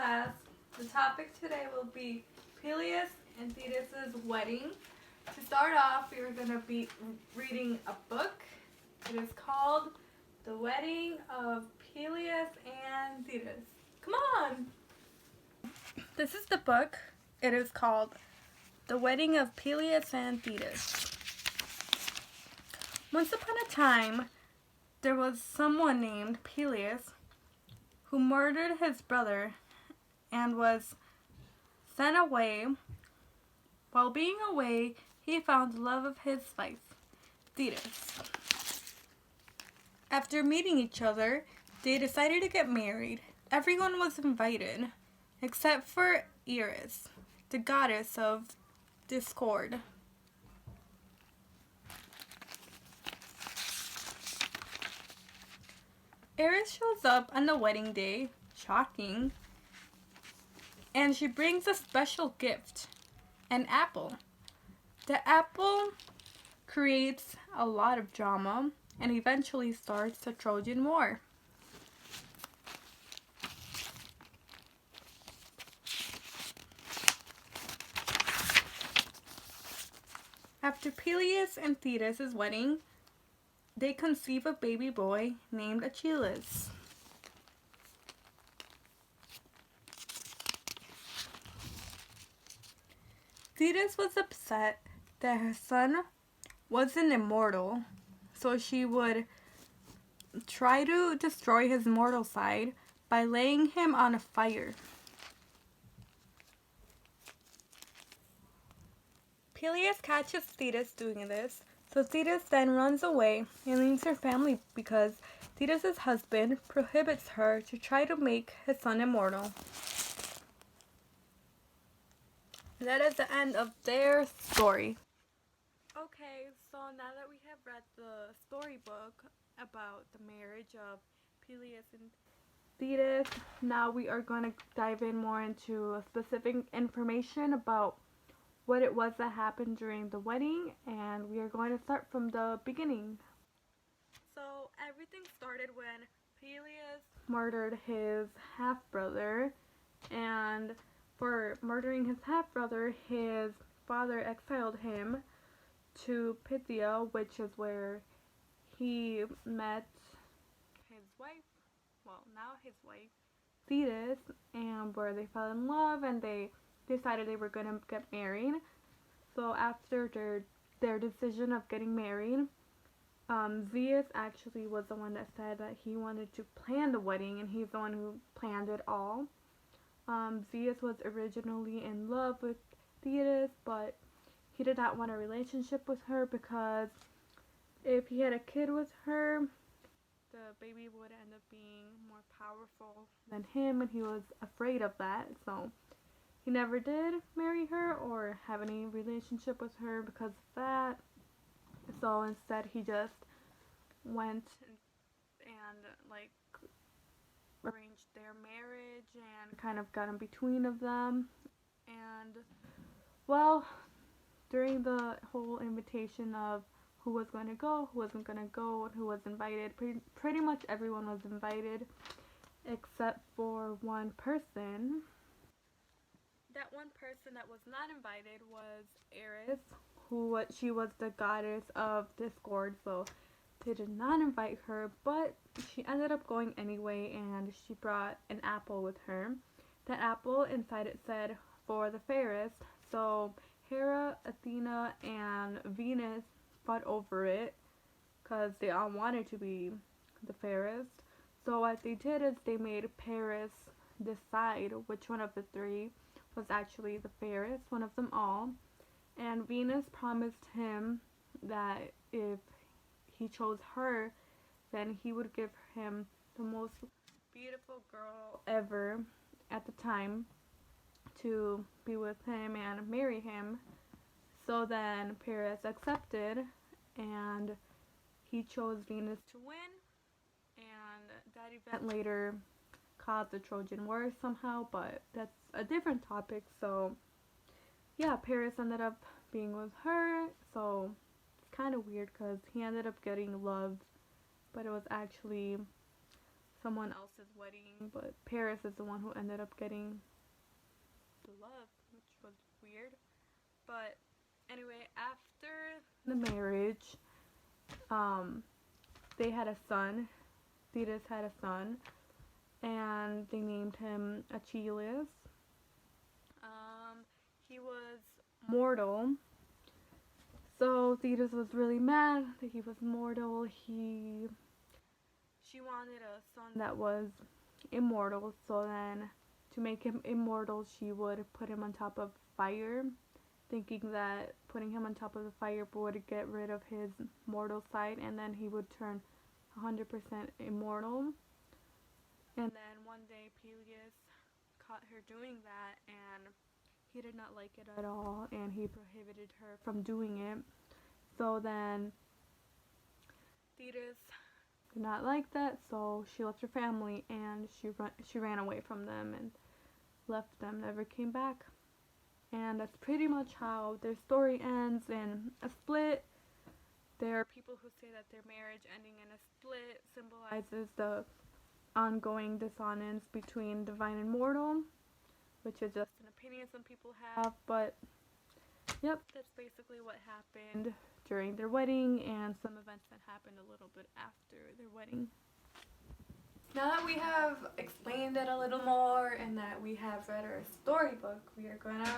class. The topic today will be Peleus and Thetis' wedding. To start off, we are going to be reading a book. It is called The Wedding of Peleus and Thetis. Come on! This is the book. It is called The Wedding of Peleus and Thetis. Once upon a time, there was someone named Peleus who murdered his brother and was sent away. While being away, he found the love of his life, Thetis. After meeting each other, they decided to get married. Everyone was invited, except for Eris, the goddess of discord. Eris shows up on the wedding day, shocking, and she brings a special gift, an apple. The apple creates a lot of drama and eventually starts the Trojan War. After Peleus and Thetis' wedding, they conceive a baby boy named Achilles. Thetis was upset that her son wasn't immortal, so she would try to destroy his mortal side by laying him on a fire. Peleus catches Thetis doing this, so Thetis then runs away and leaves her family because Thetis' husband prohibits her to try to make his son immortal. That is the end of their story. Okay, so now that we have read the storybook about the marriage of Peleus and Thetis, now we are going to dive in more into specific information about what it was that happened during the wedding, and we are going to start from the beginning. So everything started when Peleus murdered his half-brother, and for murdering his half-brother, his father exiled him to Phthia, which is where he met his wife, Thetis, and where they fell in love and they decided they were going to get married. So after their decision of getting married, Zeus actually was the one that said that he wanted to plan the wedding, and he's the one who planned it all. Zeus was originally in love with Thetis, but he did not want a relationship with her because if he had a kid with her, the baby would end up being more powerful than him, and he was afraid of that. So he never did marry her or have any relationship with her because of that. So instead he just went and arranged their marriage and kind of got in between of them. And well, during the whole invitation of who was going to go, who wasn't going to go, and who was invited, pretty much everyone was invited except for one person. That one person that was not invited was Eris, she was the goddess of discord, so they did not invite her, but she ended up going anyway, and she brought an apple with her. That apple, inside it said, "For the fairest," so Hera, Athena, and Venus fought over it because they all wanted to be the fairest. So what they did is they made Paris decide which one of the three was actually the fairest, one of them all. And Venus promised him that if he chose her, then he would give him the most beautiful girl ever at the time to be with him and marry him. So then Paris accepted, and he chose Venus to win, and that event later caused the Trojan War somehow, but that's a different topic. So yeah, Paris ended up being with her, so it's kind of weird because he ended up getting loved, but it was actually someone else's wedding, but Paris is the one who ended up getting the love, which was weird. But anyway, after the marriage, they had a son. Thetis had a son, and they named him Achilles. He was mortal. So Thetis was really mad that he was mortal. She wanted a son that was immortal, so then to make him immortal, she would put him on top of fire, thinking that putting him on top of the fire would get rid of his mortal side, and then he would turn 100% immortal. And then one day Peleus caught her doing that, and he did not like it at all, and he prohibited her from doing it. So then Thetis did not like that, so she left her family and she ran away from them and left them, never came back. And that's pretty much how their story ends, in a split. There are people who say that their marriage ending in a split symbolizes the ongoing dissonance between divine and mortal, which is just an opinion some people have, but yep, that's basically what happened during their wedding and some events that happened a little bit after their wedding. Now that we have explained it a little more and that we have read our storybook, we are going to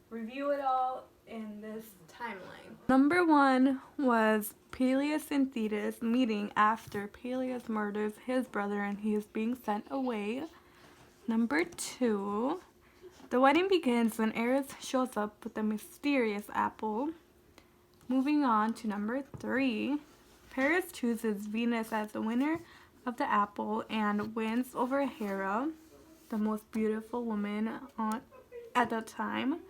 review it all in this timeline. Number 1 was Peleus and Thetis meeting after Peleus murders his brother and he is being sent away. Number 2, the wedding begins when Ares shows up with a mysterious apple. Moving on to number 3, Paris chooses Venus as the winner of the apple and wins over Hera, the most beautiful woman at the time.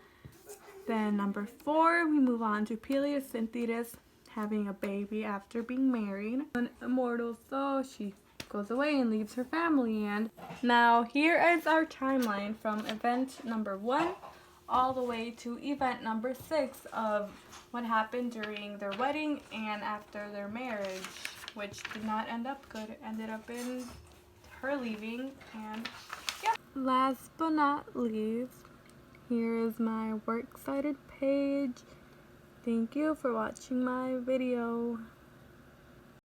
Then number 4, we move on to Peleus and Thetis having a baby after being married. An immortal, so she goes away and leaves her family. And now here is our timeline from event number 1 all the way to event number 6 of what happened during their wedding and after their marriage, which did not end up good. It ended up in her leaving, and yeah. Last but not least, here is my works cited page. Thank you for watching my video.